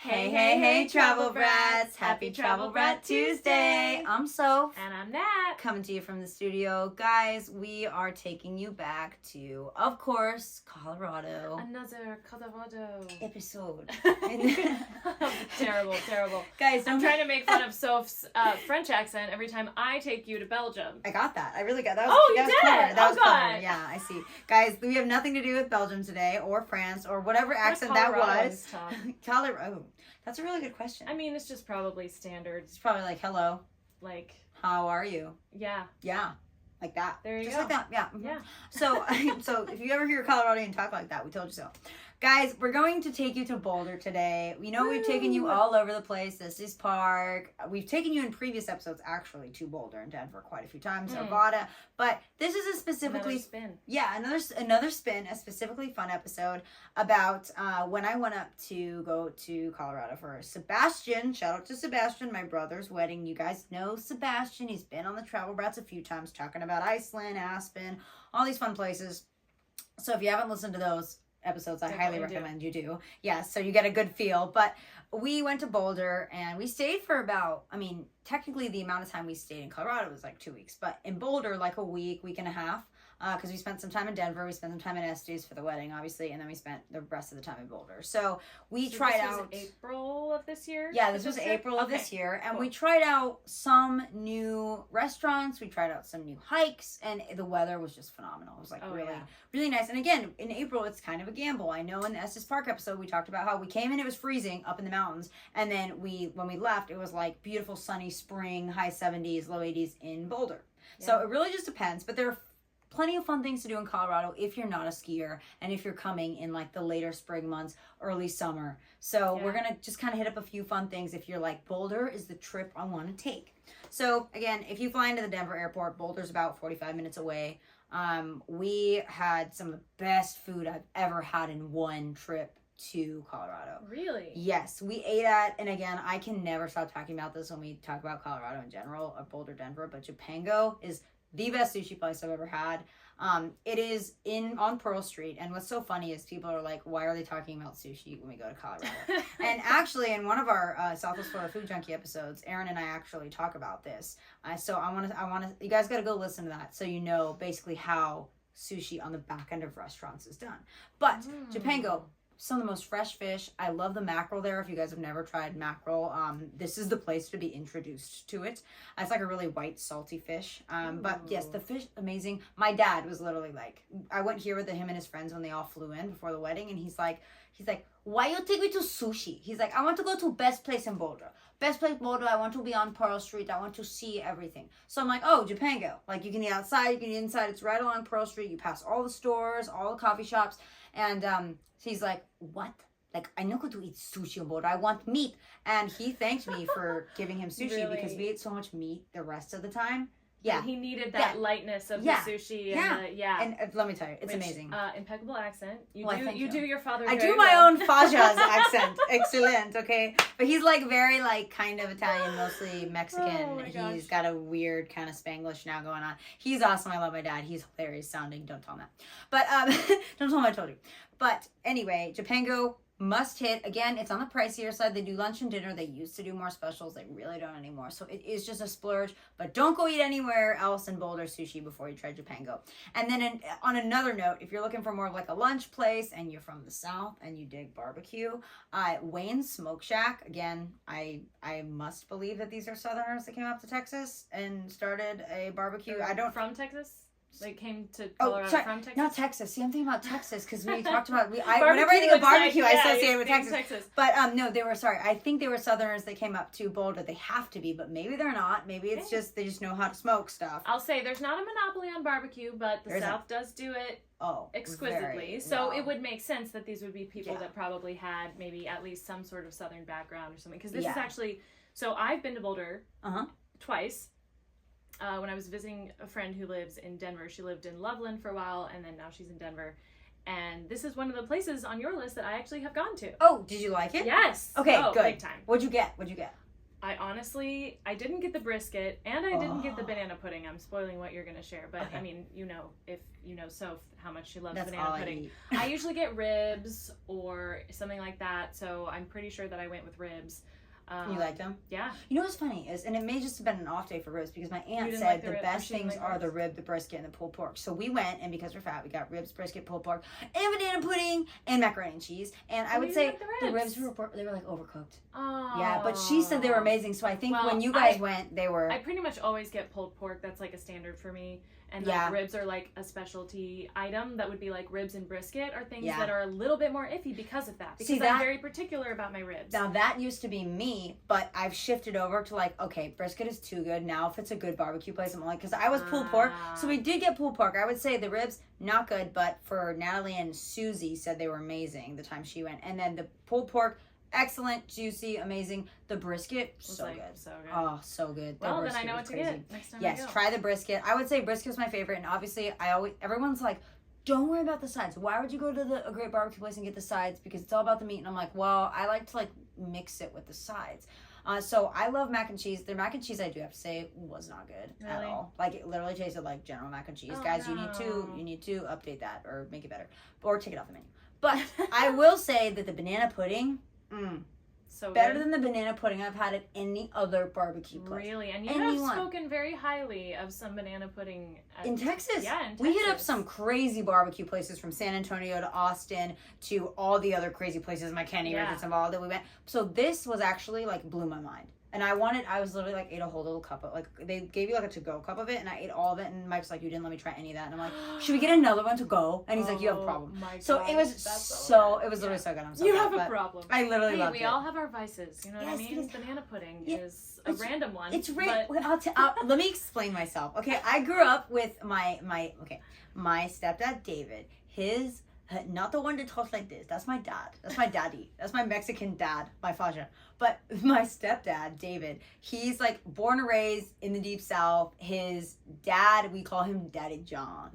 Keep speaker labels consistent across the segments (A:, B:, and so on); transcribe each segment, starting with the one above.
A: Hey, hey, hey, Travel Brats! Happy Travel Brat Tuesday! I'm Soph.
B: And I'm Nat.
A: Coming to you from the studio. Guys, we are taking you back to, of course, Colorado.
B: Another Colorado
A: Episode.
B: Terrible.
A: Guys,
B: I'm trying to make fun of Soph's French accent every time I take you to Belgium.
A: I got that. I really got that.
B: You did?
A: Clever. That was
B: God.
A: clever. Yeah, I see. Guys, we have nothing to do with Belgium today or France or whatever accent that was. Colorado. That's a really good question.
B: I mean, it's just probably standard.
A: It's probably like, hello.
B: Like,
A: how are you?
B: Yeah.
A: Yeah. Like that.
B: There you
A: just
B: go.
A: Just like that. Yeah. Mm-hmm.
B: Yeah.
A: So if you ever hear a Coloradian talk like that, we told you so. Guys, we're going to take you to Boulder today. We know we've taken you all over the place. This is park. We've taken you in previous episodes, actually, to Boulder and Denver quite a few times, Arvada. But this is a specifically...
B: Another spin.
A: Yeah, another spin, a specifically fun episode about when I went up to go to Colorado for Sebastian. Shout out to Sebastian, my brother's wedding. You guys know Sebastian. He's been on the Travel Brats a few times talking about Iceland, Aspen, all these fun places. So if you haven't listened to those episodes, I highly recommend you do. Yeah, so you get a good feel. But we went to Boulder and we stayed for about, technically the amount of time we stayed in Colorado was like 2 weeks, but in Boulder like a week and a half, because we spent some time in Denver, we spent some time in Estes for the wedding, obviously, and then we spent the rest of the time in Boulder. So we tried out...
B: This was April of this year?
A: Yeah, this was April of this year, and we tried out some new restaurants, we tried out some new hikes, and the weather was just phenomenal. It was like really nice. And again, in April, it's kind of a gamble. I know in the Estes Park episode, we talked about how we came in, it was freezing up in the mountains, and then when we left, it was like beautiful sunny spring, high 70s, low 80s in Boulder. Yeah. So it really just depends, but there are plenty of fun things to do in Colorado if you're not a skier and if you're coming in like the later spring months, early summer. So we're going to just kind of hit up a few fun things if you're like, Boulder is the trip I want to take. So again, if you fly into the Denver airport, Boulder's about 45 minutes away. We had some of the best food I've ever had in one trip to Colorado.
B: Really?
A: Yes, we ate at, and again, I can never stop talking about this when we talk about Colorado in general, or Boulder, Denver, but Japango is the best sushi place I've ever had. It is on Pearl Street, and what's so funny is people are like, why are they talking about sushi when we go to Colorado? And actually, in one of our Southwest Florida Food Junkie episodes, Aaron and I actually talk about this. So I want to, you guys got to go listen to that so you know basically how sushi on the back end of restaurants is done. But Japango, some of the most fresh fish. I love the mackerel there. If you guys have never tried mackerel, this is the place to be introduced to it. It's like a really white, salty fish. But yes, the fish, amazing. My dad was literally like, I went here with him and his friends when they all flew in before the wedding, and he's like, why you take me to sushi? He's like, I want to go to best place in Boulder. Best place Boulder, I want to be on Pearl Street. I want to see everything. So I'm like, oh, Japango. Like, you can eat outside, you can eat inside. It's right along Pearl Street. You pass all the stores, all the coffee shops. And he's like, what? Like, I'm not going to eat sushi on Boulder. I want meat. And he thanked me for giving him sushi because we ate so much meat the rest of the time. Yeah.
B: And he needed that lightness of the sushi. And
A: and let me tell you, it's amazing.
B: Impeccable accent. You do your father
A: I
B: very
A: do my
B: well.
A: own Faja's accent. Excellent, okay? But he's like very like kind of Italian, mostly Mexican.
B: Oh my
A: He's got a weird kind of Spanglish now going on. He's awesome. I love my dad. He's hilarious sounding. Don't tell him that. But don't tell him I told you. But anyway, Japango, must hit. Again, it's on the pricier side. They do lunch and dinner. They used to do more specials. They really don't anymore. So it is just a splurge. But don't go eat anywhere else in Boulder sushi before you try Japango. And then on another note, if you're looking for more of like a lunch place and you're from the South and you dig barbecue, Wayne's Smoke Shack. Again, I must believe that these are Southerners that came up to Texas and started a barbecue.
B: From Texas? They came to Colorado from Texas?
A: Not Texas. See, I'm thinking about Texas because we talked about... whenever I think of barbecue, I associate it with Texas. But no, I think they were Southerners that came up to Boulder. They have to be, but maybe they're not. Maybe it's just they just know how to smoke stuff.
B: I'll say there's not a monopoly on barbecue, but the South does do it exquisitely. So it would make sense that these would be people that probably had maybe at least some sort of Southern background or something. Because this is actually... So I've been to Boulder twice. When I was visiting a friend who lives in Denver. She lived in Loveland for a while, and then now she's in Denver. And this is one of the places on your list that I actually have gone to.
A: Oh, did you like it?
B: Yes.
A: Okay, good.
B: Big time.
A: What'd you get?
B: I didn't get the brisket, and I didn't get the banana pudding. I'm spoiling what you're going to share, but okay. I mean, if you know Soph, how much she loves banana pudding. I usually get ribs or something like that, so I'm pretty sure that I went with ribs.
A: You liked them?
B: Yeah.
A: You know what's funny is, and it may just have been an off day for ribs, because my aunt said the best things are the rib, the brisket, and the pulled pork. So we went, and because we're fat, we got ribs, brisket, pulled pork, and banana pudding, and macaroni and cheese. And I would say the ribs were like overcooked.
B: Oh.
A: Yeah, but she said they were amazing. So I think when you guys went, they were.
B: I pretty much always get pulled pork. That's like a standard for me. And like ribs are like a specialty item that would be like ribs and brisket are things that are a little bit more iffy because of that. Because I'm very particular about my ribs.
A: Now that used to be me, but I've shifted over to like, okay, brisket is too good. Now if it's a good barbecue place, I'm like, because I was pulled pork. So we did get pulled pork. I would say the ribs, not good, but for Natalie and Susie said they were amazing the time she went. And then the pulled pork, excellent, juicy, amazing. The brisket, so good.
B: So good.
A: Oh, so good.
B: Well, then I know what to get next time.
A: Yes, try the brisket. I would say brisket was my favorite, and obviously everyone's like, don't worry about the sides. Why would you go to a great barbecue place and get the sides? Because it's all about the meat. And I'm like, well, I like to like mix it with the sides. So I love mac and cheese. Their mac and cheese, I do have to say, was not good at all. Like it literally tasted like general mac and cheese. Guys, you need to update that or make it better, or take it off the menu. But I will say that the banana pudding.
B: So
A: better than the banana pudding I've had at any other barbecue place.
B: Really? And you have spoken very highly of some banana pudding
A: in Texas.
B: Yeah, in Texas.
A: We hit up some crazy barbecue places from San Antonio to Austin to all the other crazy places, McKinney, Richards, and all that we went. So this was actually like blew my mind. And I was literally like, ate a whole little cup of, like, they gave you like a to-go cup of it, and I ate all of it, and Mike's like, you didn't let me try any of that. And I'm like, should we get another one to go? And he's like, you have a problem. So it was it was literally so good. I'm so
B: You have a problem.
A: I literally loved it.
B: We all have our vices, you know what I mean? Banana pudding is a random one.
A: It's let me explain myself. Okay, I grew up with my stepdad, David. His... Not the one that talks like this. That's my dad. That's my daddy. That's my Mexican dad, my father. But my stepdad, David, he's like born and raised in the Deep South. His dad, we call him Daddy John.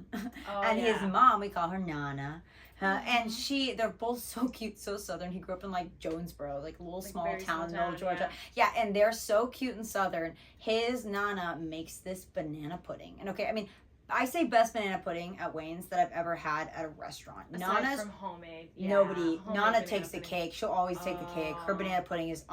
A: His mom, we call her Nana. And they're both so cute, so southern. He grew up in like Jonesboro, like a little small town in middle Georgia. Yeah, and they're so cute and southern. His Nana makes this banana pudding. And okay, I mean, I say best banana pudding at Wayne's that I've ever had at a restaurant.
B: Aside Nana's from homemade.
A: Nobody. Nana takes the cake. She'll always take the cake. Her banana pudding is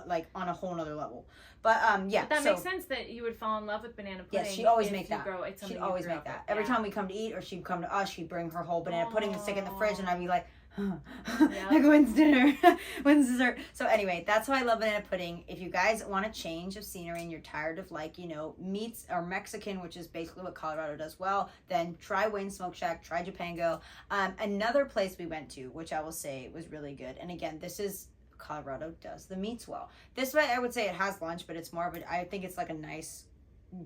A: like on a whole nother level. But yeah.
B: But that makes sense that you would fall in love with banana pudding.
A: Yes, she always make that.
B: She'd
A: always make that. Every time we come to eat or she'd come to us, she'd bring her whole banana pudding and stick it in the fridge, and I'd be like, like when's dinner? When's dessert? So anyway, that's why I love banana pudding. If you guys want a change of scenery and you're tired of like, meats or Mexican, which is basically what Colorado does well, then try Wayne Smoke Shack, try Japango. Another place we went to, which I will say was really good. And again, this is Colorado does the meats well. This way I would say it has lunch, but it's more of I think it's like a nice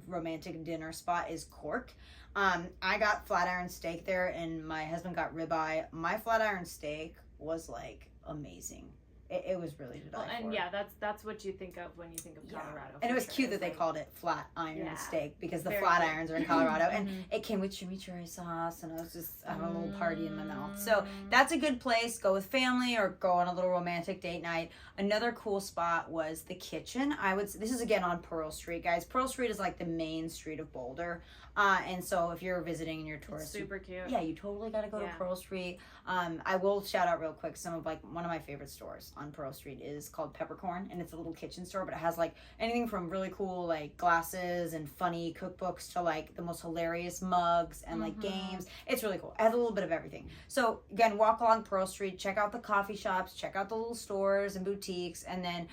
A: romantic dinner spot is Cork. I got Flatiron steak there, and my husband got ribeye. My Flatiron steak was like amazing. It was really to die for.
B: And yeah, that's what you think of when you think of Colorado.
A: And it was cute that they called it flat iron steak because the Flatirons are in Colorado. And it came with chimichurri sauce, and I was just having a little party in my mouth. So that's a good place. Go with family or go on a little romantic date night. Another cool spot was the kitchen. This is again on Pearl Street, guys. Pearl Street is like the main street of Boulder. And so if you're visiting and you're a tourist,
B: it's super cute.
A: Yeah, you totally got to go to Pearl Street. I will shout out real quick one of my favorite stores on Pearl Street is called Peppercorn, and it's a little kitchen store, but it has like anything from really cool like glasses and funny cookbooks to like the most hilarious mugs and like games. It's really cool. It has a little bit of everything. So again, walk along Pearl Street, check out the coffee shops, check out the little stores and boutiques, and then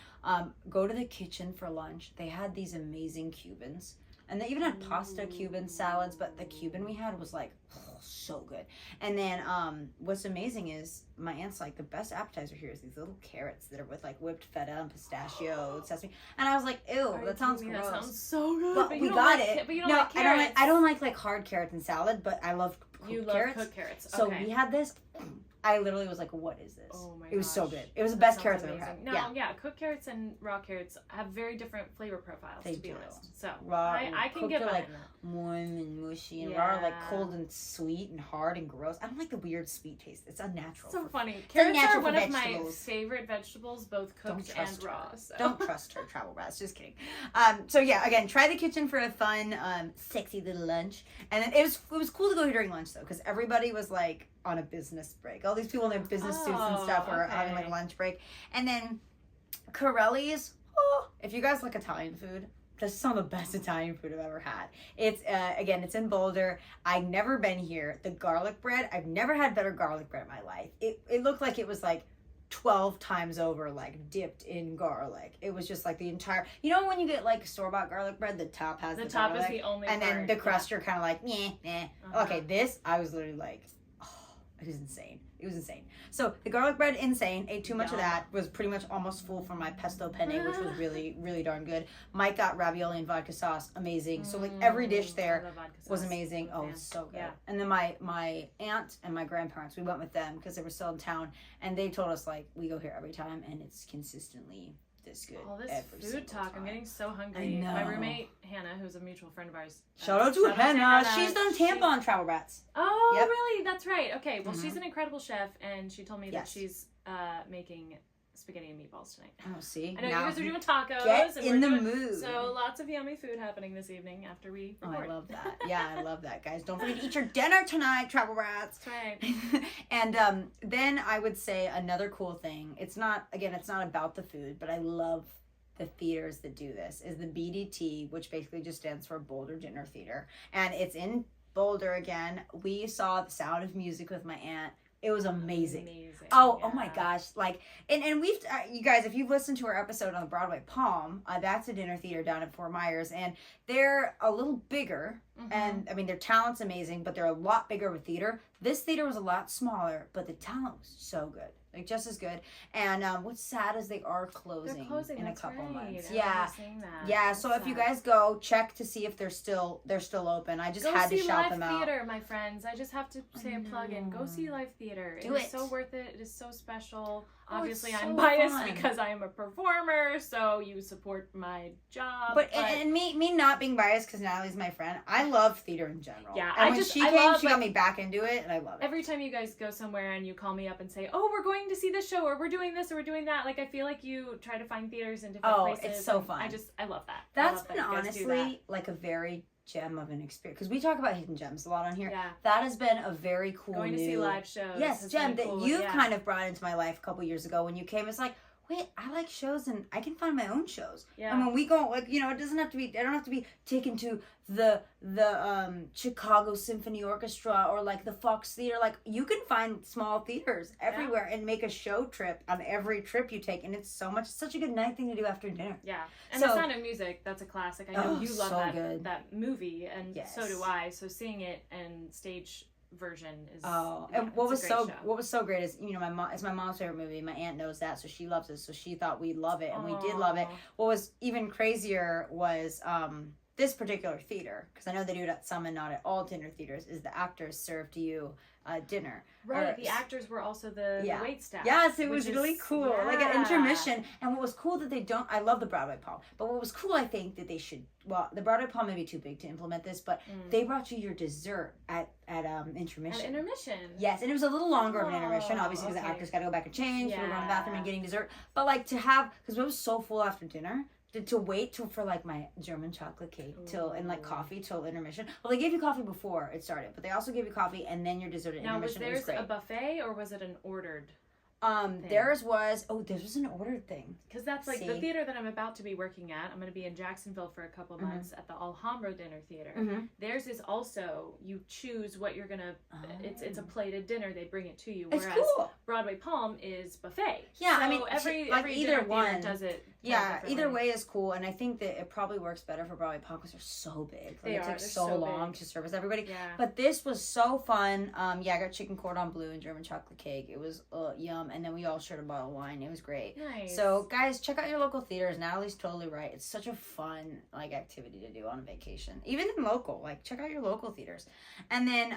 A: go to the kitchen for lunch. They had these amazing Cubans. And they even had pasta, Cuban salads, but the Cuban we had was like, so good. And then what's amazing is my aunt's like, the best appetizer here is these little carrots that are with like whipped feta and pistachio, sesame. And I was like, ew, that sounds gross.
B: That sounds so good.
A: But we got it.
B: But you don't like carrots.
A: I don't like hard carrots in salad, but I love cooked carrots.
B: Cooked carrots. Okay.
A: So we had this. I literally was like, what is this?
B: Oh my gosh.
A: It was so good. It was the best carrots I've ever
B: had.
A: No,
B: yeah, cooked carrots and raw carrots have very different flavor profiles, to be honest. So
A: raw,
B: I can get
A: like warm and mushy, and raw are like cold and sweet and hard and gross. I don't like the weird sweet taste. It's unnatural.
B: So funny. Carrots are one of my favorite vegetables, both cooked and raw. So.
A: Don't trust her, Travel Brats. Just kidding. So yeah, again, try the kitchen for a fun, sexy little lunch. And then it was cool to go here during lunch though, because everybody was like on a business break. All these people in their business suits and stuff were having like a lunch break. And then Corelli's, if you guys like Italian food, this is some of the best Italian food I've ever had. It's again, it's in Boulder. I've never been here. The garlic bread, I've never had better garlic bread in my life. It looked like it was like 12 times over, like dipped in garlic. It was just like the entire, you know when you get like store-bought garlic bread, the top has the top garlic,
B: is the only
A: and
B: part,
A: then the crust you're kind of like meh. Okay, this I was literally like, it was insane. It was insane. So the garlic bread, insane. Ate too much of that. Was pretty much almost full from my pesto penne, which was really, really darn good. Mike got ravioli and vodka sauce. Amazing. So like every dish there was amazing. Oh, it's so good. Yeah. And then my aunt and my grandparents, we went with them because they were still in town, and they told us like we go here every time, and it's consistently this good.
B: All this food talk. I'm getting so hungry. My roommate Hannah, who's a mutual friend of ours.
A: Shout out to Hannah. She's done Tampa on Travel Brats.
B: Oh, really? That's right. Okay. Well, she's an incredible chef, and she told me that she's making spaghetti and meatballs tonight.
A: Oh, see.
B: I know you guys are doing tacos.
A: Get in the mood.
B: So lots of yummy food happening this evening after we record.
A: Oh, I love that. Yeah, I love that, guys. Don't forget to eat your dinner tonight, Travel Brats.
B: That's right.
A: And then I would say another cool thing. It's not about the food, but I love the theaters that do this, is the BDT, which basically just stands for Boulder Dinner Theater. And it's in Boulder again. We saw The Sound of Music with my aunt. It was amazing. Oh my gosh. Like, and we've, you guys, if you've listened to our episode on the Broadway Palm, that's a dinner theater down in Fort Myers, and they're a little bigger. And I mean, their talent's amazing, but they're a lot bigger of a theater. This theater was a lot smaller, but the talent was so good. Like, just as good. And what's sad is they are closing in a couple months. Yeah. Yeah. So if you guys go, check to see if they're still open. I just had to shout them out.
B: Go see live theater, my friends. I just have to say a plug in. Go see live theater. It is so worth it. It is so special. Obviously, I'm biased because I am a performer, so you support my job.
A: But and me not being biased because Natalie's my friend. I love theater in general.
B: Yeah,
A: and when she came, she got me back into it, and I love it.
B: Every time you guys go somewhere and you call me up and say, "Oh, we're going to see this show," or "We're doing this," or "We're doing that," like I feel like you try to find theaters in different places. Oh, it's so fun. I love that.
A: That's been honestly like a very gem of an experience, because we talk about hidden gems a lot on here.
B: Yeah.
A: That has been a very cool
B: going to see live shows.
A: Yes, gem that you've kind of brought into my life a couple years ago when you came. It's like, wait, I like shows and I can find my own shows. Yeah. And when we go, like, it doesn't have to be, I don't have to be taken to the Chicago Symphony Orchestra or like the Fox Theater. Like, you can find small theaters everywhere and make a show trip on every trip you take, and it's such a good night thing to do after dinner.
B: Yeah. And The Sound of Music, that's a classic. I know you love that movie, and so do I. So seeing it and stage version is
A: and what was so great is, it's my mom's favorite movie. My aunt knows that, so she loves it, so she thought we'd love it, and we did love it. What was even crazier was this particular theater, because I know they do it at some and not at all dinner theaters, is the actors served you dinner.
B: Right, the actors were also the wait staff.
A: Yes, it was really cool. Yeah. Like an intermission. And what was cool that they don't, I love the Broadway Palm, but what was cool, I think, that they should, the Broadway Palm may be too big to implement this, but they brought you your dessert at intermission.
B: At intermission.
A: Yes, and it was a little longer of an intermission, obviously, because the actors got to go back and change, we were going to the bathroom and getting dessert. But like to have, because it was so full after dinner, to wait for like my German chocolate cake and like coffee till intermission. Well, they gave you coffee before it started, but they also gave you coffee and then your dessert at intermission.
B: Now, was theirs a buffet or was it an ordered thing?
A: Theirs was an ordered thing.
B: Because that's like the theater that I'm about to be working at. I'm going to be in Jacksonville for a couple months at the Alhambra Dinner Theater. Theirs is also, you choose what you're going to, it's a plated dinner, they bring it to you. Whereas Broadway Palm is buffet.
A: Yeah,
B: so
A: I mean,
B: every
A: either
B: dinner
A: one
B: does it
A: Yeah, either way is cool, and I think that it probably works better for Broadway Pond because they're so big. Like, it takes so long to service everybody. Yeah. But this was so fun. Yeah, I got chicken cordon bleu and German chocolate cake. It was yum, and then we all shared a bottle of wine. It was great. Nice. So, guys, check out your local theaters. Natalie's totally right. It's such a fun activity to do on a vacation, even in local. Check out your local theaters. And then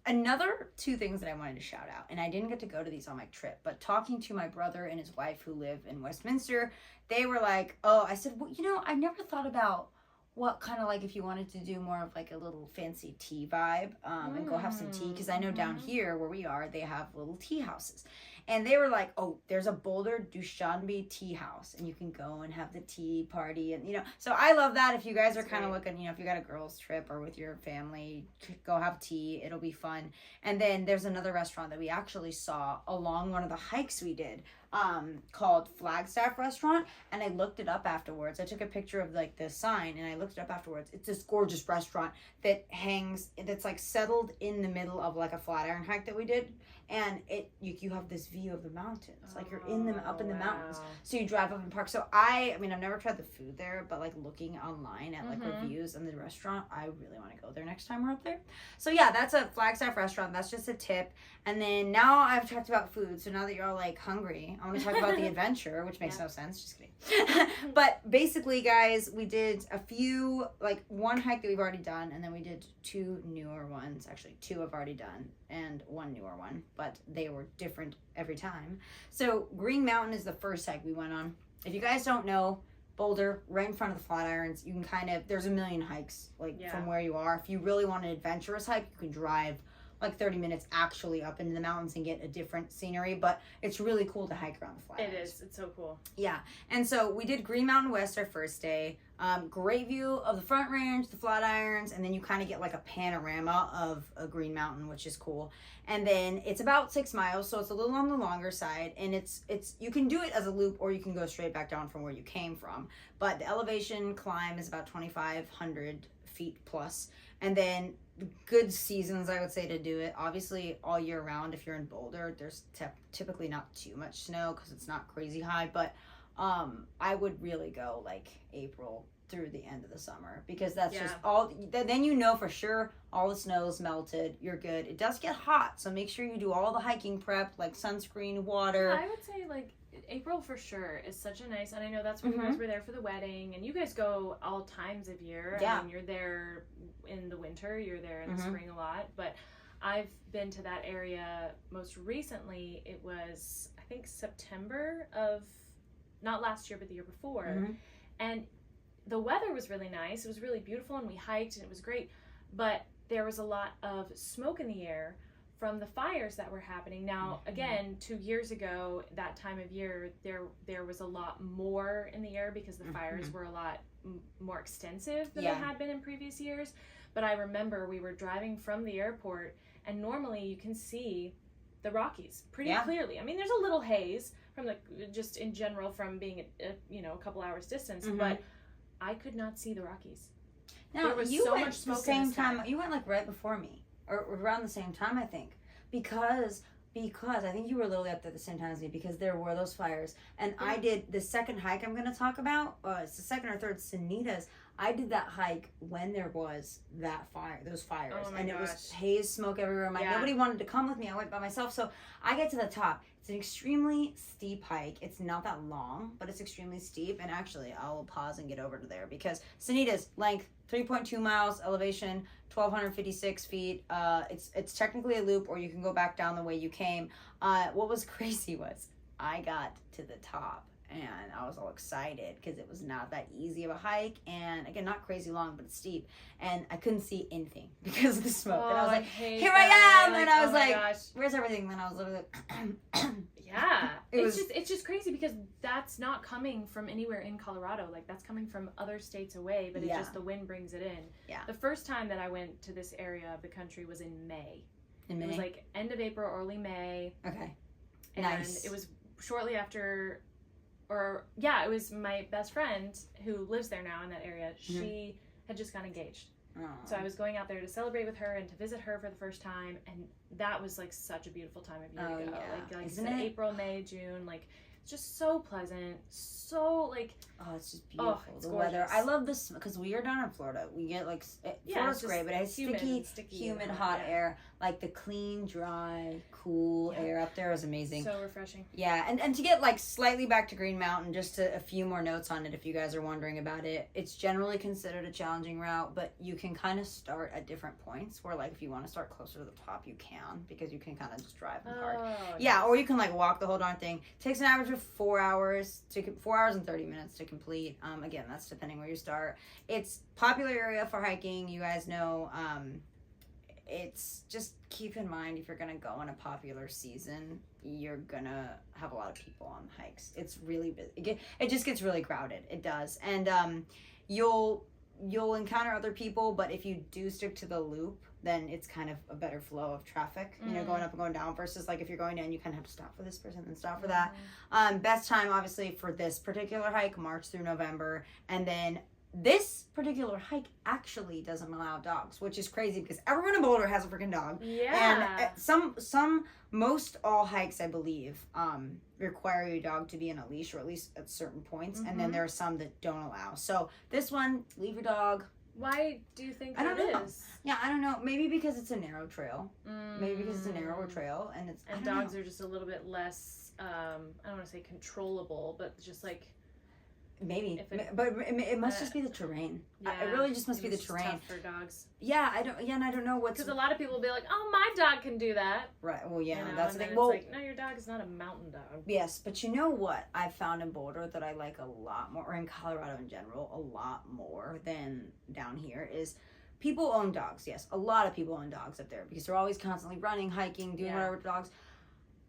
A: another 2 things that I wanted to shout out, and I didn't get to go to these on my trip, but talking to my brother and his wife who live in Westminster, they were like, I said, well, I never thought about what kind of if you wanted to do more of a little fancy tea vibe and go have some tea, because I know down here where we are, they have little tea houses. And they were like, there's a Boulder Dushanbe tea house, and you can go and have the tea party. And, so I love that. If you guys are kind of looking, if you got a girls trip or with your family, go have tea. It'll be fun. And then there's another restaurant that we actually saw along one of the hikes we did called Flagstaff Restaurant. And I looked it up afterwards. I took a picture of the sign, and I looked it up afterwards. It's this gorgeous restaurant that's settled in the middle of a Flatiron hike that we did. And you have this view of the mountains. You're in them up in the mountains. So you drive up and park. So I've never tried the food there, but looking online at reviews and the restaurant, I really want to go there next time we're up there. So yeah, that's a Flagstaff restaurant. That's just a tip. And then now I've talked about food. So now that you're all hungry, I want to talk about the adventure, which makes no sense. Just kidding. But basically, guys, we did a few, one hike that we've already done, and then we did 2 newer ones. Actually, 2 I've already done, and 1 newer one, but they were different every time. So Green Mountain is the first hike we went on. If you guys don't know, Boulder, right in front of the Flatirons, you can there's a million hikes, from where you are. If you really want an adventurous hike, you can drive 30 minutes actually up into the mountains and get a different scenery, but it's really cool to hike around the Flatirons.
B: It is. It's so cool.
A: Yeah. And so we did Green Mountain West our first day. Great view of the Front Range, the Flatirons, and then you kind of get a panorama of a Green Mountain, which is cool. And then it's about 6 miles, so it's a little on the longer side, and it's you can do it as a loop, or you can go straight back down from where you came from. But the elevation climb is about 2,500 feet plus. And then good seasons, I would say, to do it. Obviously, all year round, if you're in Boulder, there's typically not too much snow because it's not crazy high. But I would really go April through the end of the summer, because that's just all. Then for sure all the snow's melted. You're good. It does get hot, so make sure you do all the hiking prep, sunscreen, water.
B: I would say April for sure is such a nice, and I know that's when you guys were there for the wedding, and you guys go all times of year. Yeah. You're there in the winter, you're there in the spring a lot, but I've been to that area most recently. It was, I think, September of, not last year, but the year before. And the weather was really nice. It was really beautiful, and we hiked, and it was great, but there was a lot of smoke in the air from the fires that were happening. Now, again, 2 years ago, that time of year, there was a lot more in the air because the fires were a lot more extensive than they had been in previous years. But I remember we were driving from the airport, and normally you can see the Rockies pretty clearly. There's a little haze from just in general from being a couple hours distance, but I could not see the Rockies.
A: Now, there was so much smoke the same time. You went right before me, or around the same time, I think, because I think you were literally up there at the same time as me, because there were those fires. And I did the second hike I'm going to talk about. It's the second or third, Sanitas. I did that hike when there was those fires. Oh, and it was haze, smoke everywhere. Nobody wanted to come with me. I went by myself. So I get to the top. It's an extremely steep hike. It's not that long, but it's extremely steep. And actually, I will pause and get over to there, because Sanitas, length 3.2 miles, elevation 1,256 feet. It's technically a loop, or you can go back down the way you came. What was crazy was I got to the top, and I was all excited because it was not that easy of a hike, and again, not crazy long, but it's steep, and I couldn't see anything because of the smoke. And I was like, here I am, and I was where's everything? And then I was literally
B: yeah, it's just crazy, because that's not coming from anywhere in Colorado. That's coming from other states away, but the wind brings it in. Yeah. The first time that I went to this area of the country was in May. It was end of April, early May. Okay. And nice. It was shortly after. It was my best friend who lives there now in that area. She had just got engaged. So I was going out there to celebrate with her and to visit her for the first time, and that was such a beautiful time of year to go. Like I said, April, May, June, just so pleasant, so like,
A: oh, it's just beautiful. The
B: gorgeous.
A: weather, I love this because we are down in Florida. We get like Florida's great, but it has sticky, humid, hot air. Like the clean, dry, cool air up there is amazing.
B: So refreshing.
A: Yeah, and to get like slightly back to Green Mountain, just a few more notes on it if you guys are wondering about it. It's generally considered a challenging route, but you can kind of start at different points where like if you want to start closer to the top, you can, because you can kind of just drive and park. Yeah, or you can like walk the whole darn thing. It takes an average of 4 hours and 30 minutes to complete. Again, that's depending where you start. It's popular area for hiking, you guys know. It's just keep in mind if you're gonna go in a popular season, you're gonna have a lot of people on hikes. It's really busy. It just gets really crowded. It does, and you'll encounter other people. But if you do stick to the loop, then it's kind of a better flow of traffic. You know, going up and going down versus like if you're going down, you kind of have to stop for this person and stop for that. Best time obviously for this particular hike, March through November, and then. This particular hike actually doesn't allow dogs, which is crazy because everyone in Boulder has a freaking dog.
B: Yeah.
A: And most all hikes, I believe, require your dog to be in a leash or at least at certain points. And then there are some that don't allow. So this one, leave your dog.
B: Why do you think
A: I don't know.
B: is?
A: Yeah, I don't know. Maybe because it's a narrow trail. Maybe because it's a narrower trail. And
B: dogs are just a little bit less, I don't want to say controllable, but just like...
A: Maybe, but it must just be the terrain.
B: Yeah,
A: it really just must be the terrain.
B: Tough for dogs.
A: Yeah, and I don't know what's
B: because a lot of people will be like, "Oh, my dog can do that."
A: Right. Well, yeah,
B: you know?
A: that's the thing.
B: Well, it's like, no, your dog is not a mountain dog.
A: Yes, but you know what I found in Boulder that I like a lot more, or in Colorado in general, a lot more than down here is. People own dogs. Yes, a lot of people own dogs up there because they're always constantly running, hiking, doing whatever with dogs.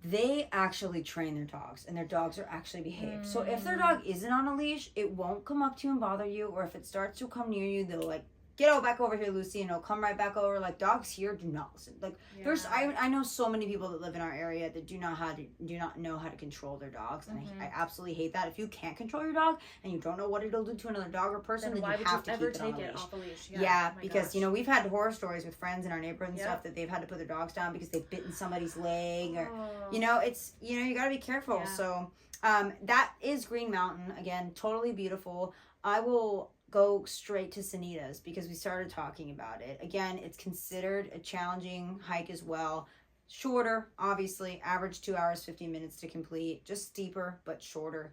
A: They actually train their dogs, and their dogs are actually behaved. So if their dog isn't on a leash, it won't come up to you and bother you, or if it starts to come near you, they'll like, get back over here, Lucy, and it'll come right back over. Like, dogs here do not listen. Like, I know so many people that live in our area that do not know how to control their dogs, and I absolutely hate that. If you can't control your dog and you don't know what it'll do to another dog or person, then you have to keep it on a leash.
B: Off a leash?
A: Yeah, because you know we've had horror stories with friends in our neighborhood and stuff that they've had to put their dogs down because they've bitten somebody's leg, or you know, it's you gotta be careful. Yeah. So that is Green Mountain again, totally beautiful. I will go straight to Sanitas because we started talking about it. Again, it's considered a challenging hike as well. Shorter, obviously, average 2 hours, 15 minutes to complete. Just steeper, but shorter.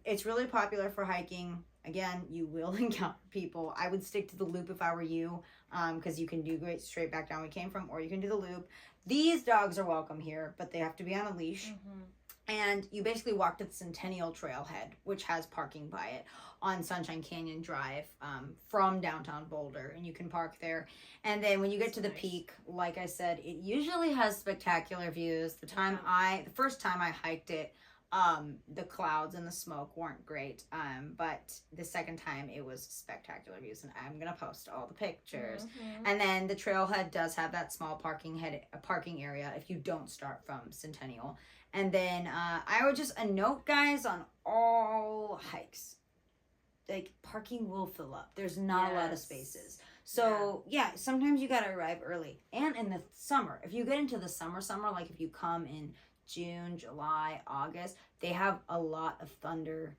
A: It's really popular for hiking. Again, you will encounter people. I would stick to the loop if I were you, because you can do great straight back down we came from, or you can do the loop. These dogs are welcome here, but they have to be on a leash. And you basically walk to the Centennial Trailhead, which has parking by it, on Sunshine Canyon Drive from downtown Boulder, and you can park there. And then when you get to the peak, like I said, it usually has spectacular views. The first time I hiked it, the clouds and the smoke weren't great, but the second time it was spectacular views, and I'm gonna post all the pictures. And then the trailhead does have that small parking area if you don't start from Centennial. And then I would just a note, guys, on all hikes, like parking will fill up. There's not a lot of spaces. So sometimes you gotta arrive early. And in the summer, if you get into the summer, like if you come in June, July, August, they have a lot of thunder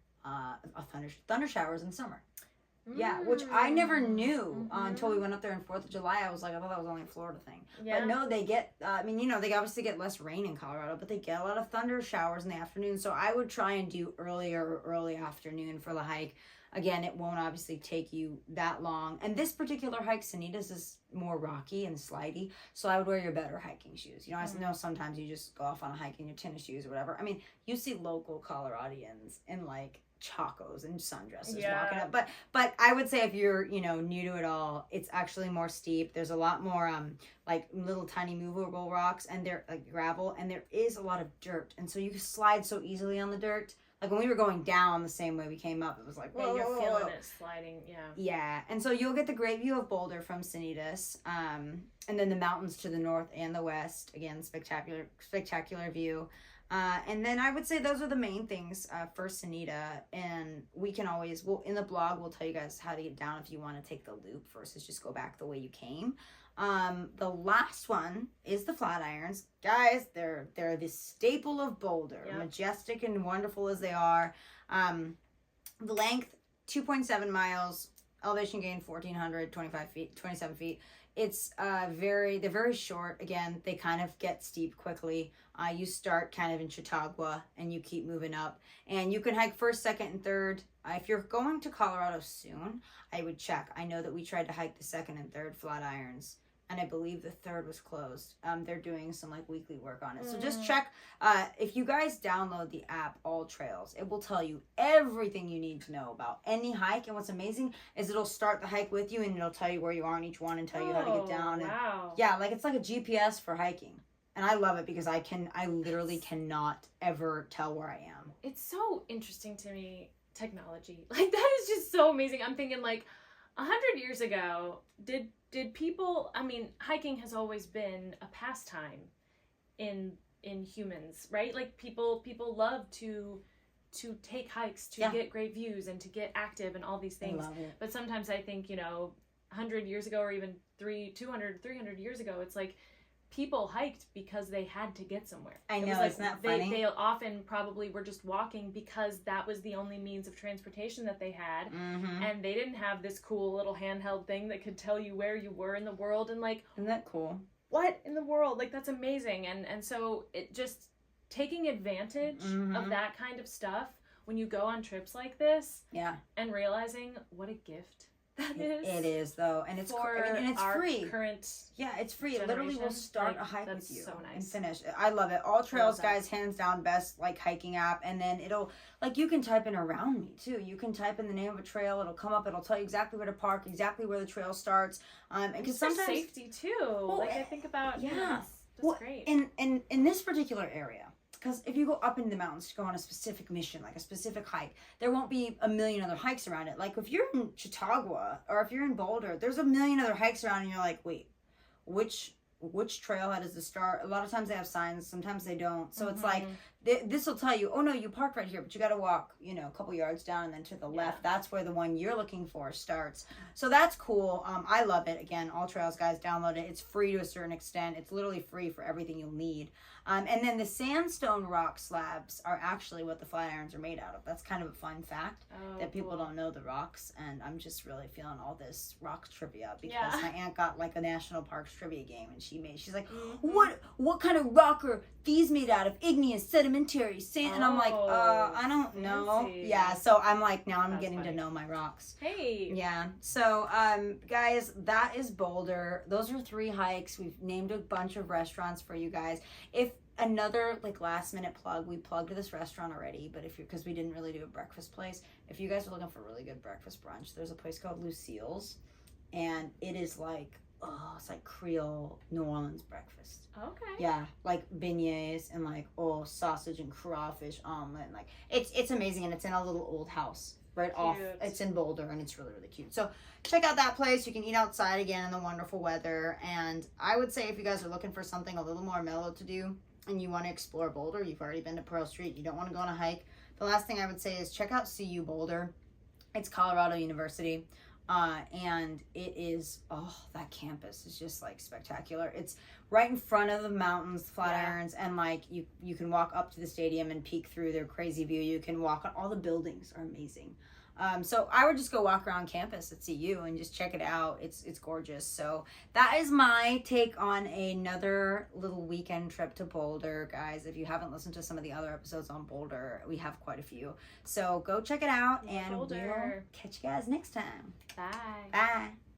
A: showers in summer. Yeah, which I never knew until we went up there on 4th of July. I was like, I thought that was only a Florida thing. Yeah. But no, they get, they obviously get less rain in Colorado, but they get a lot of thunder showers in the afternoon. So I would try and do early afternoon for the hike. Again, it won't obviously take you that long. And this particular hike, Sanitas, is more rocky and slidey. So I would wear your better hiking shoes. You know, I know sometimes you just go off on a hike in your tennis shoes or whatever. I mean, you see local Coloradians in like chacos and sundresses walking up, but I would say if you're new to it all, it's actually more steep. There's a lot more like little tiny movable rocks, and they're like gravel, and there is a lot of dirt, and so you can slide so easily on the dirt. Like when we were going down the same way we came up, it was like, whoa,
B: you're feeling it sliding.
A: Yeah, and so you'll get the great view of Boulder from Sanitas, and then the mountains to the north and the west. Again, spectacular view. And then I would say those are the main things for Sunita. And we can always, in the blog, we'll tell you guys how to get down if you want to take the loop versus just go back the way you came. The last one is the Flatirons. Guys, they're the staple of Boulder. Yep. Majestic and wonderful as they are. The length, 2.7 miles. Elevation gain, 27 feet. It's they're very short. Again, they kind of get steep quickly. You start kind of in Chautauqua and you keep moving up. And you can hike first, second, and third. If you're going to Colorado soon, I would check. I know that we tried to hike the second and third Flatirons, and I believe the third was closed. They're doing some like weekly work on it. So just check. If you guys download the app All Trails, it will tell you everything you need to know about any hike. And what's amazing is it'll start the hike with you and it'll tell you where you are on each one and tell you how to get down.
B: Wow.
A: And yeah, like it's like a GPS for hiking. And I love it because I literally cannot ever tell where I am.
B: It's so interesting to me, technology. Like that is just so amazing. I'm thinking like 100 years ago, did people, I mean, hiking has always been a pastime in humans, right? Like people love to take hikes, to get great views and to get active and all these things.
A: I love it.
B: But sometimes I think, 100 years ago or even 200, 300 years ago, it's like people hiked because they had to get somewhere.
A: I know,
B: like
A: isn't that funny?
B: They often probably were just walking because that was the only means of transportation that they had. Mm-hmm. And they didn't have this cool little handheld thing that could tell you where you were in the world. And like,
A: isn't that cool?
B: What in the world? Like, that's amazing. And so it just taking advantage of that kind of stuff when you go on trips like this.
A: Yeah.
B: And realizing what a gift that is.
A: It is though, and it's it's free. It's free. It literally will start a hike with you and finish. I love it. All Trails, guys, hands down best like hiking app. And then it'll like you can type in around me too. You can type in the name of a trail. It'll come up. It'll tell you exactly where to park, exactly where the trail starts. And because sometimes
B: safety too. Like I think about that's great.
A: In this particular area. Because if you go up into the mountains to go on a specific mission, like a specific hike, there won't be a million other hikes around it. Like if you're in Chautauqua or if you're in Boulder, there's a million other hikes around and you're like, wait, which trailhead is the start? A lot of times they have signs, sometimes they don't. So it's like, this will tell you, oh no, you parked right here, but you got to walk, a couple yards down and then to the left. That's where the one you're looking for starts. So that's cool. I love it. Again, All Trails, guys, download it. It's free to a certain extent. It's literally free for everything you'll need. And then the sandstone rock slabs are actually what the Flatirons are made out of. That's kind of a fun fact that people don't know the rocks. And I'm just really feeling all this rock trivia because my aunt got like a national parks trivia game and she's like, what kind of rock are these made out of? Igneous, sedimentary, sand. And I'm like, I don't know. Yeah. So I'm like, now I'm getting to know my rocks.
B: Hey.
A: Yeah. So, guys, that is Boulder. Those are 3 hikes. We've named a bunch of restaurants for you guys. If another like last minute plug, we plugged this restaurant already, but because we didn't really do a breakfast place, if you guys are looking for really good breakfast brunch, there's a place called Lucille's, and it is like it's like Creole New Orleans breakfast.
B: Okay.
A: Yeah, like beignets and like sausage and crawfish omelet, and like it's amazing, and it's in a little old house right off. It's in Boulder, and it's really, really cute. So check out that place. You can eat outside again in the wonderful weather. And I would say if you guys are looking for something a little more mellow to do and you want to explore Boulder, you've already been to Pearl Street, you don't want to go on a hike, the last thing I would say is check out CU Boulder. It's Colorado University. And it is, that campus is just like spectacular. It's right in front of the mountains, Flatirons, and like you can walk up to the stadium and peek through their crazy view. You can walk on, all the buildings are amazing. So I would just go walk around campus at CU and just check it out. It's gorgeous. So that is my take on another little weekend trip to Boulder, guys. If you haven't listened to some of the other episodes on Boulder, we have quite a few. So go check it out, and we'll catch you guys next time.
B: Bye.
A: Bye.